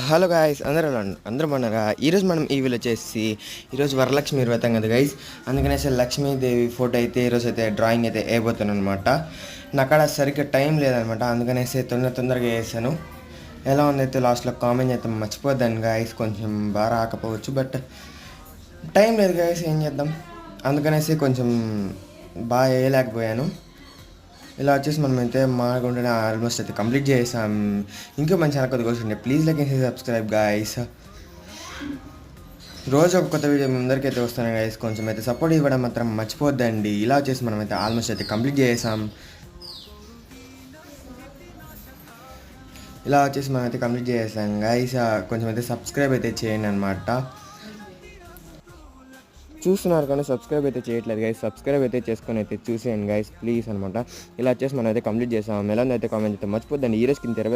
Hello guys, అందరూ బాగున్నారా? ఈరోజు మనం ఈ వీడియో వచ్చేసి ఈరోజు వరలక్ష్మి వ్రతం కదా గైస్. అందుకనేసి లక్ష్మీదేవి ఫోటో అయితే ఈరోజు అయితే డ్రాయింగ్ అయితే వేయబోతాను అనమాట. నాకాడ సరిగ్గా టైం లేదనమాట, అందుకనేసి తొందరగా వేసాను. ఎలా ఉందైతే లాస్ట్లో కామెంట్ అయితే మర్చిపోద్దాను గాయస్. కొంచెం బాగా రాకపోవచ్చు, బట్ టైం లేదు గాయస్, ఏం చేద్దాం. అందుకనేసి కొంచెం బాగా వేయలేకపోయాను. ఇలా వచ్చేసి మనమైతే మాకుంటే ఆల్మోస్ట్ అయితే కంప్లీట్ చేసాం. ఇంకో మంచి ఛానల్ కొద్దిగా వస్తుండే, please like and subscribe guys. రోజు ఒక కొత్త వీడియో ముందరికి అయితే వస్తాను గాయస్. కొంచెం అయితే సపోర్ట్ ఇవ్వడం మాత్రం మర్చిపోద్దండి. ఇలా వచ్చేసి మనమైతే ఆల్మోస్ట్ అయితే కంప్లీట్ చేసాం. ఇలా వచ్చేసి మనమైతే కంప్లీట్ చేసాం గాయస్. కొంచెం అయితే సబ్స్క్రైబ్ అయితే చేయండి అనమాట. చూస్తున్నారు కానీ సబ్స్క్రైబ్ అయితే చేయట్లేదు గైస్. సబ్స్క్రైబ్ అయితే చేసుకొని అయితే చూసేయండి గైస్ ప్లీజ్ అనమాట. ఇలా వచ్చేసి మనం అయితే కంప్లీట్ చేసాం. ఎలా అయితే కామెంట్ అయితే మర్చిపోద్దండి. ఈ రోజుకి 20